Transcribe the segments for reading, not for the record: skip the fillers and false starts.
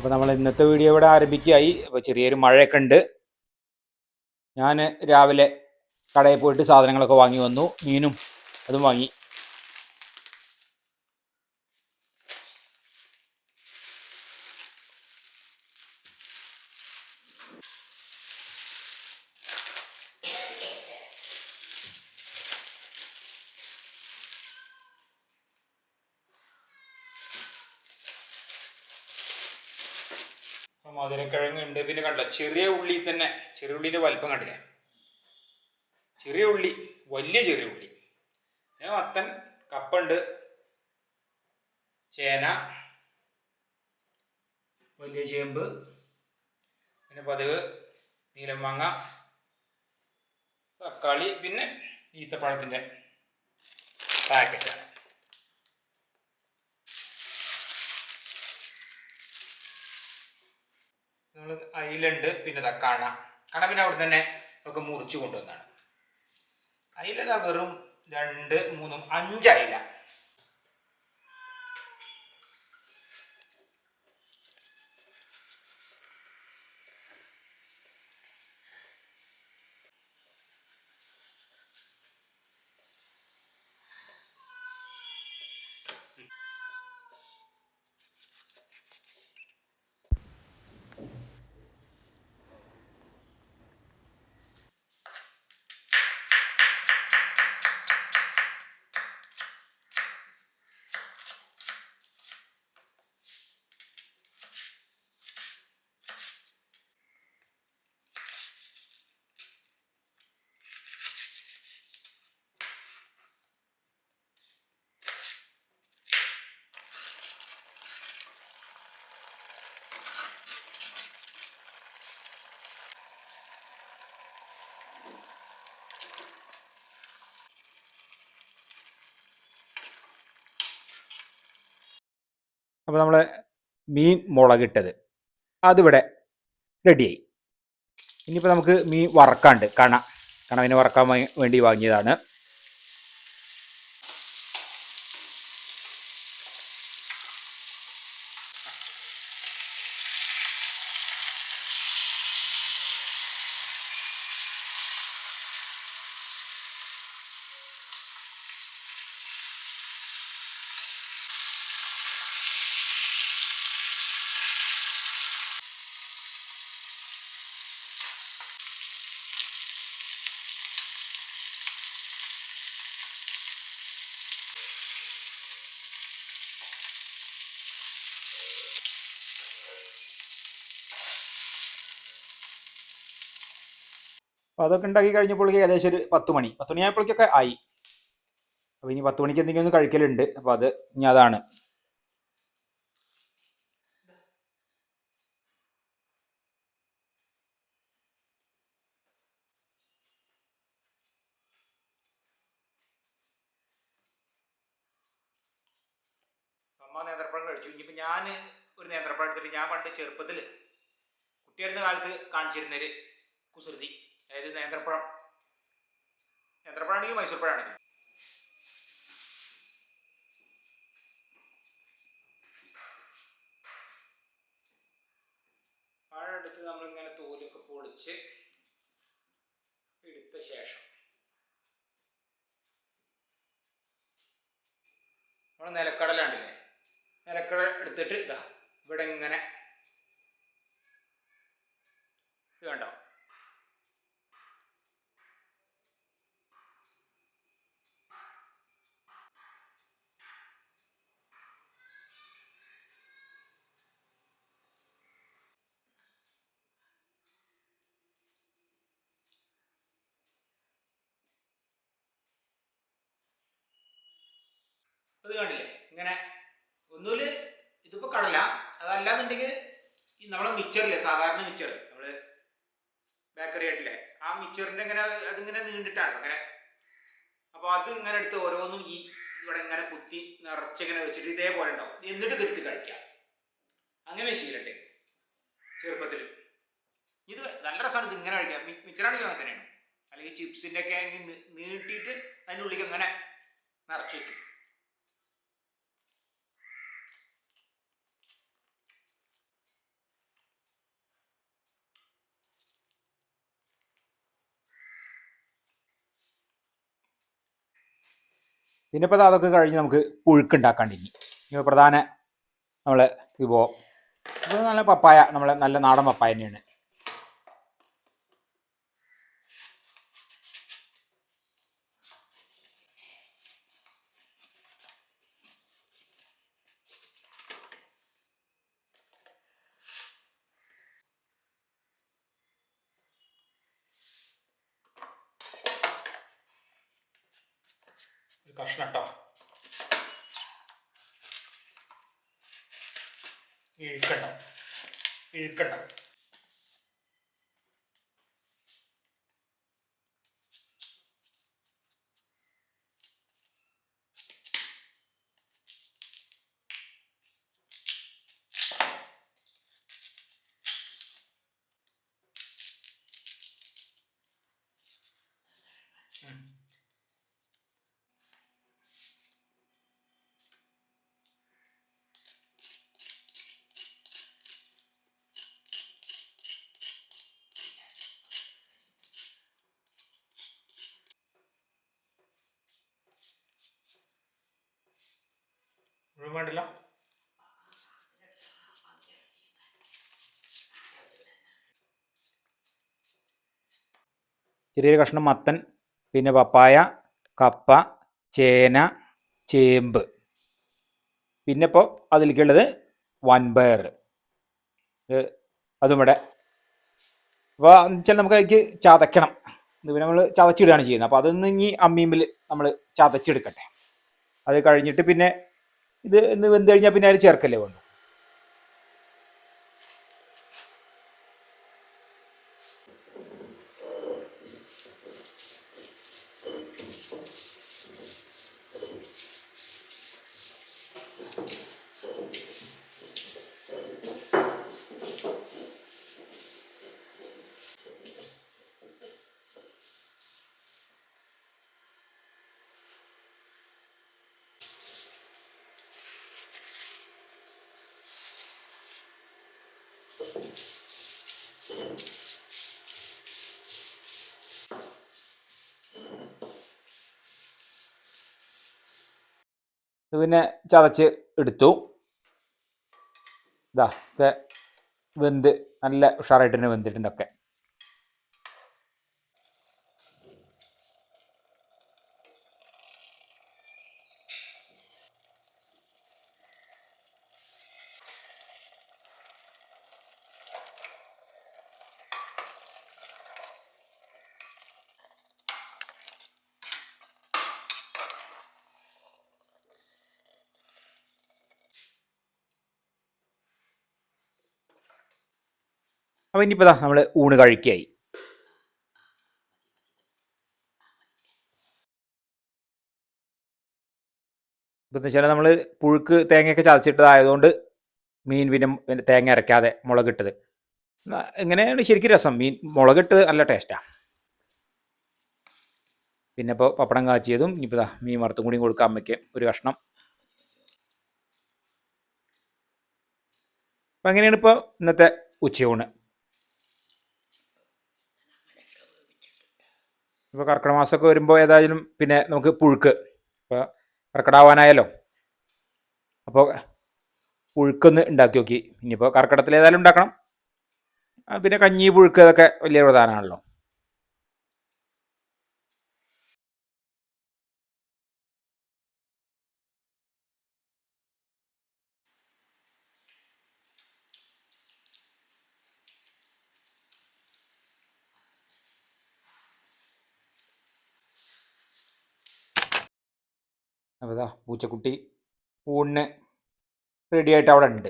അപ്പോൾ നമ്മൾ ഇന്നത്തെ വീഡിയോ ഇവിടെ ആരംഭിക്കുകയായി. അപ്പോൾ ചെറിയൊരു മഴയൊക്കെ ഉണ്ട്. ഞാൻ രാവിലെ കടയിൽ പോയിട്ട് സാധനങ്ങളൊക്കെ വാങ്ങി വന്നു. മീനും അതും വാങ്ങി. മധുരക്കിഴങ്ങ് ഉണ്ട്. പിന്നെ കണ്ടോ ചെറിയ ഉള്ളി തന്നെ, ചെറിയ ഉള്ളിൻ്റെ വലിപ്പം കണ്ടില്ലേ? ചെറിയ ഉള്ളി, വലിയ ചെറിയ ഉള്ളി. പിന്നെ മത്തൻ, കപ്പുണ്ട്, ചേന, വലിയ ചേമ്പ്, പിന്നെ പതിവ് നീലമാങ്ങ, തക്കാളി, പിന്നെ ഈത്തപ്പഴത്തിൻ്റെ പാക്കറ്റാണ്. നമ്മൾ അയിലുണ്ട്, പിന്നെ കണ പിന്നെ അവിടെ തന്നെ ഒക്കെ മുറിച്ച് കൊണ്ടുവന്നാണ്. അയില വെറും 2, 3, 5 അയില. അപ്പോൾ നമ്മൾ മീൻ മുളകിട്ടത് അതിവിടെ റെഡിയായി. ഇനിയിപ്പോൾ നമുക്ക് മീൻ വറക്കാണ്ട് കണ പിന്നെ വറക്കാൻ വേണ്ടി വാങ്ങിയതാണ്. അപ്പോൾ അതൊക്കെ ഉണ്ടാക്കി കഴിഞ്ഞപ്പോഴേക്കും ഏകദേശം ഒരു 10 മണിയായപ്പോഴേക്കൊക്കെ ആയി. അപ്പോൾ ഇനി 10 മണിക്ക് എന്തെങ്കിലും ഒന്ന് കഴിക്കലുണ്ട്. അപ്പോൾ അത് ഇനി അതാണ്. അമ്മ നേന്ത്രപ്പഴം കഴിച്ചു. ഇനിയിപ്പോൾ ഞാൻ ഒരു നേന്ത്രപ്പഴം എടുത്തിട്ട്, ഞാൻ പണ്ട് ചെറുപ്പത്തിൽ കുട്ടിയായിരുന്ന കാലത്ത് കാണിച്ചിരുന്നൊരു കുസൃതി. അതായത് നേന്ത്രപ്പഴമാണെങ്കിൽ മൈസൂർ പഴമാണെങ്കിൽ പഴം എടുത്ത് നമ്മളിങ്ങനെ തോലൊക്കെ പൊളിച്ച് എടുത്ത ശേഷം നമ്മൾ നിലക്കടല ഉണ്ടല്ലേ, നിലക്കടല എടുത്തിട്ട് ഇതാ ഇവിടെ ഇങ്ങനെ ഇത് കണ്ടോ, അത് കണ്ടില്ലേ? ഇങ്ങനെ ഒന്നുമില്ല, ഇതിപ്പോൾ കടല, അതല്ലാന്നുണ്ടെങ്കിൽ ഈ നമ്മളെ മിച്ചറില്ലേ, സാധാരണ മിച്ചർ നമ്മൾ ബേക്കറി ആയിട്ടില്ലേ, ആ മിച്ചറിൻ്റെ ഇങ്ങനെ അതിങ്ങനെ നീണ്ടിട്ടാണ് അങ്ങനെ. അപ്പോൾ അത് ഇങ്ങനെ എടുത്ത് ഓരോന്നും ഈ ഇവിടെ ഇങ്ങനെ കുത്തി നിറച്ചിങ്ങനെ വെച്ചിട്ട് ഇതേപോലെ ഉണ്ടാവും. എന്നിട്ട് ഇതെടുത്ത് കഴിക്കാം. അങ്ങനെ ശീലട്ടെ ചെറുപ്പത്തിൽ. ഇത് നല്ല രസമാണ്. ഇത് ഇങ്ങനെ കഴിക്കാം. മിച്ചറാണെങ്കിൽ അങ്ങനെ തന്നെയാണ്. അല്ലെങ്കിൽ ചിപ്സിൻ്റെ ഒക്കെ നീട്ടിയിട്ട് അതിൻ്റെ ഉള്ളിലേക്ക് അങ്ങനെ നിറച്ച് വയ്ക്കും. പിന്നെ ഇപ്പോൾ അതൊക്കെ കഴിഞ്ഞ് നമുക്ക് പുഴുക്കുണ്ടാക്കാണ്ടിരിക്കും. ഇപ്പോൾ പ്രധാന നമ്മളെ വിഭവം ഇത് നല്ല പപ്പായ, നമ്മളെ നല്ല നാടൻ പപ്പായ തന്നെയാണ്. കഷ്ണം കേട്ടോ, ഇഴുക്കണ്ട. വേണ്ടില്ല. ചെറിയൊരു കഷ്ണം മത്തൻ, പിന്നെ പപ്പായ, കപ്പ, ചേന, ചേമ്പ്, പിന്നെ ഇപ്പോൾ അതിലേക്കുള്ളത് വൻപയർ, അതും ഇവിടെ. അപ്പോൾ വെച്ചാൽ നമുക്ക് അതിലേക്ക് ചതയ്ക്കണം. ഇത് പിന്നെ നമ്മൾ ചതച്ചിടുകയാണ് ചെയ്യുന്നത്. അപ്പോൾ അതൊന്ന് ഇനി അമ്മീമ്പിൽ നമ്മൾ ചതച്ചെടുക്കട്ടെ. അത് കഴിഞ്ഞിട്ട് പിന്നെ ഇത് ഇന്ന് വെന്ത് കഴിഞ്ഞാൽ പിന്നെ അതിൽ ചേർക്കല്ലേ വേണ്ടു. ഇത് പിന്നെ ചതച്ച് എടുത്തു. ഇതാ ഒക്കെ വെന്ത് നല്ല ഉഷാറായിട്ട് തന്നെ വെന്തിട്ടുണ്ടൊക്കെ. അപ്പോൾ ഇനിയിപ്പോൾ നമ്മൾ ഊണ് കഴിക്കുകയായി. ഇപ്പം എന്ന് വെച്ചാൽ നമ്മൾ പുഴുക്ക് തേങ്ങയൊക്കെ ചതച്ചിട്ടതായതുകൊണ്ട് മീൻ പിന്നെ തേങ്ങ അരയ്ക്കാതെ മുളകിട്ടത് ഇങ്ങനെയാണ് ശരിക്കും രസം. മീൻ മുളകിട്ട് നല്ല ടേസ്റ്റാണ്. പിന്നെ ഇപ്പോൾ പപ്പടം കാച്ചിയതും ഇനിയിപ്പോൾ മീൻ വറുത്തും കൂടിയും കൊടുക്കാം അമ്മയ്ക്ക് ഒരു കഷ്ണം. അപ്പം അങ്ങനെയാണ് ഇപ്പോൾ ഇന്നത്തെ ഉച്ചയൂണ്. ഇപ്പോൾ കർക്കിടക മാസമൊക്കെ വരുമ്പോൾ ഏതായാലും പിന്നെ നമുക്ക് പുഴുക്ക്, ഇപ്പോൾ കർക്കിടകമാവാനായല്ലോ, അപ്പോൾ പുഴുക്കൊന്ന് ഉണ്ടാക്കി നോക്കി. ഇനിയിപ്പോൾ കർക്കിടകത്തിൽ ഏതായാലും ഉണ്ടാക്കണം. പിന്നെ കഞ്ഞി, പുഴുക്ക് അതൊക്കെ വലിയ പ്രധാനമാണല്ലോ. അപ്പോൾ ഇതാ പൂച്ചക്കുട്ടി ഊണിന് റെഡിയായിട്ട് അവിടെ ഉണ്ട്.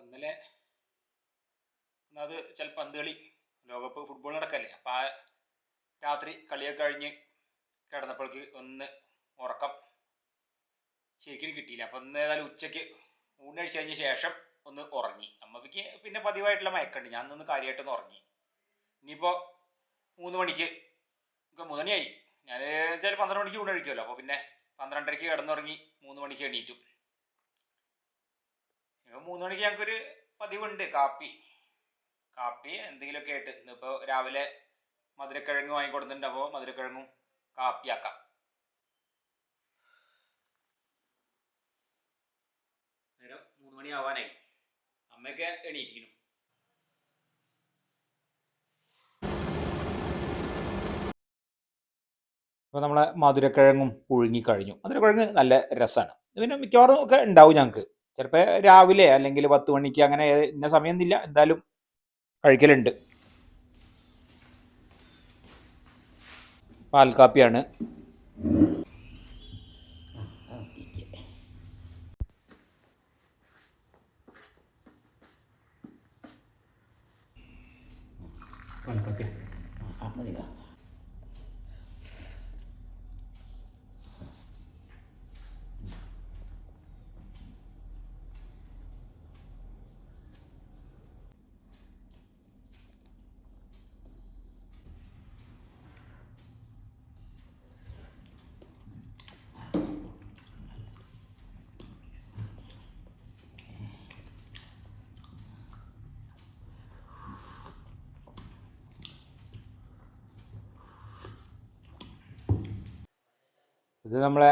ഇന്നലെ അത് ചിലപ്പോൾ പന്ത് കളി, ലോകകപ്പ് ഫുട്ബോൾ നടക്കല്ലേ, അപ്പോൾ ആ രാത്രി കളിയൊക്കെ കഴിഞ്ഞ് കിടന്നപ്പോഴേക്ക് ഒന്ന് ഉറക്കം ശരിക്കും കിട്ടിയില്ല. അപ്പം ഇന്ന് ഏതായാലും ഉച്ചയ്ക്ക് ഊണ് കഴിച്ച് കഴിഞ്ഞ ശേഷം ഒന്ന് ഉറങ്ങി. അമ്മയ്ക്ക് പിന്നെ പതിവായിട്ടുള്ള മയക്കുണ്ട്. ഞാൻ ഒന്ന് കാര്യമായിട്ടൊന്ന് ഉറങ്ങി. ഇനിയിപ്പോൾ 3 മണിക്ക് 3 മണിയായി. ഞാൻ ചില 12 മണിക്ക് ഊണ് കഴിക്കുമല്ലോ, അപ്പോൾ പിന്നെ 12:30ക്ക് കിടന്നുറങ്ങി 3 മണിക്ക് എണീറ്റു. 3 മണിക്ക് ഞങ്ങൾക്കൊരു പതിവുണ്ട് കാപ്പി എന്തെങ്കിലുമൊക്കെ ആയിട്ട്. ഇന്നിപ്പോൾ രാവിലെ മധുരക്കിഴങ്ങ് വാങ്ങിക്കൊടുത്തിട്ടുണ്ട്. അപ്പോൾ മധുരക്കിഴങ്ങും കാപ്പിയാക്കാം. നേരം 3 മണി ആവാനായി. അമ്മയൊക്കെ എണീറ്റിരിക്കുന്നു. അപ്പോൾ നമ്മളെ മധുരക്കിഴങ്ങും പുഴുങ്ങി കഴിഞ്ഞു. മധുരക്കിഴങ്ങ് നല്ല രസമാണ്. പിന്നെ മിക്കവാറും ഒക്കെ ഉണ്ടാവും ഞങ്ങൾക്ക്. ചിലപ്പോൾ രാവിലെ അല്ലെങ്കിൽ 10 മണിക്ക്, അങ്ങനെ ഇന്ന സമയമൊന്നുമില്ല, എന്തായാലും കഴിക്കലുണ്ട്. പാൽക്കാപ്പിയാണ്. പാൽക്കാപ്പി മതിയോ? ഇത് നമ്മളെ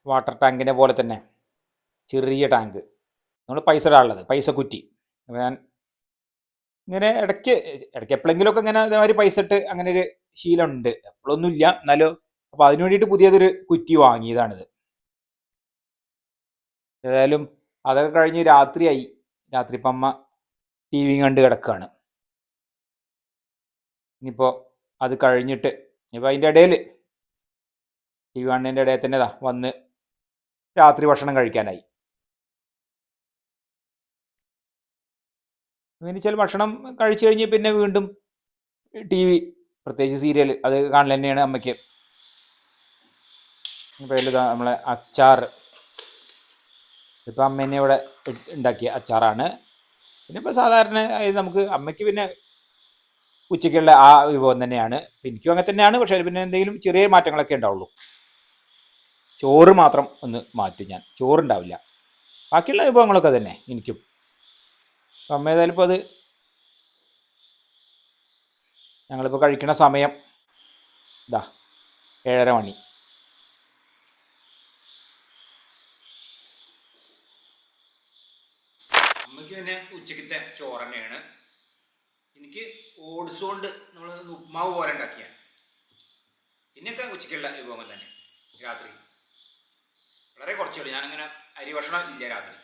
വാട്ടർ ടാങ്കിനെ പോലെ തന്നെ ചെറിയ ടാങ്ക്, നമ്മൾ പൈസ ഇടാനുള്ളത്, പൈസ കുറ്റി. അപ്പോൾ ഞാൻ ഇങ്ങനെ ഇടയ്ക്ക് എപ്പോഴെങ്കിലുമൊക്കെ ഇങ്ങനെ അതേമാതിരി പൈസ ഇട്ട് അങ്ങനെ ഒരു ശീലമുണ്ട്. എപ്പോഴൊന്നുമില്ല, എന്നാലും. അപ്പോൾ അതിന് വേണ്ടിയിട്ട് പുതിയതൊരു കുറ്റി വാങ്ങിയതാണിത്. ഏതായാലും അതൊക്കെ കഴിഞ്ഞ് രാത്രിയായി. രാത്രി ഇപ്പം അമ്മ ടി വി കണ്ട് കിടക്കുകയാണ്. ഇനിയിപ്പോൾ അത് കഴിഞ്ഞിട്ട് ഇനിയിപ്പോൾ അതിൻ്റെ ഇടയിൽ ടി വി കാണുന്നതിൻ്റെ ഇടയിൽ തന്നെ വന്ന് രാത്രി ഭക്ഷണം കഴിക്കാനായി. പിന്നെ ചില ഭക്ഷണം കഴിച്ചു കഴിഞ്ഞ് പിന്നെ വീണ്ടും ടി വി, പ്രത്യേകിച്ച് സീരിയൽ, അത് കാണൽ തന്നെയാണ് അമ്മയ്ക്ക്. ഇപ്പോൾ നമ്മളെ അച്ചാർ, ഇപ്പം അമ്മ തന്നെ ഇവിടെ ഉണ്ടാക്കിയ അച്ചാറാണ്. പിന്നെ ഇപ്പോൾ സാധാരണ നമുക്ക് അമ്മയ്ക്ക് പിന്നെ ഉച്ചയ്ക്കുള്ള ആ വിഭവം തന്നെയാണ്. എനിക്കും അങ്ങനെ തന്നെയാണ്. പക്ഷേ പിന്നെ എന്തെങ്കിലും ചെറിയ മാറ്റങ്ങളൊക്കെ ഉണ്ടാവുള്ളൂ. ചോറ് മാത്രം ഒന്ന് മാറ്റും ഞാൻ. ചോറുണ്ടാവില്ല, ബാക്കിയുള്ള വിഭവങ്ങളൊക്കെ തന്നെ എനിക്കും. അപ്പം അമ്മ ഏതായാലും ഇപ്പോൾ അത് ഞങ്ങളിപ്പോൾ കഴിക്കുന്ന സമയം 7:30 മണി. അമ്മയ്ക്ക് തന്നെ ഉച്ചക്കത്തെ ചോറ് തന്നെയാണ്. എനിക്ക് ഓട്സ് കൊണ്ട് നമ്മൾ ഉപ്മാവ് പോലെ ഉണ്ടാക്കിയ, പിന്നെയൊക്കെ ഉച്ചയ്ക്കുള്ള വിഭവങ്ങൾ തന്നെ. രാത്രി വളരെ കുറച്ചുള്ളൂ. ഞാനങ്ങനെ അരി ഭക്ഷണം ഇല്ല രാത്രി.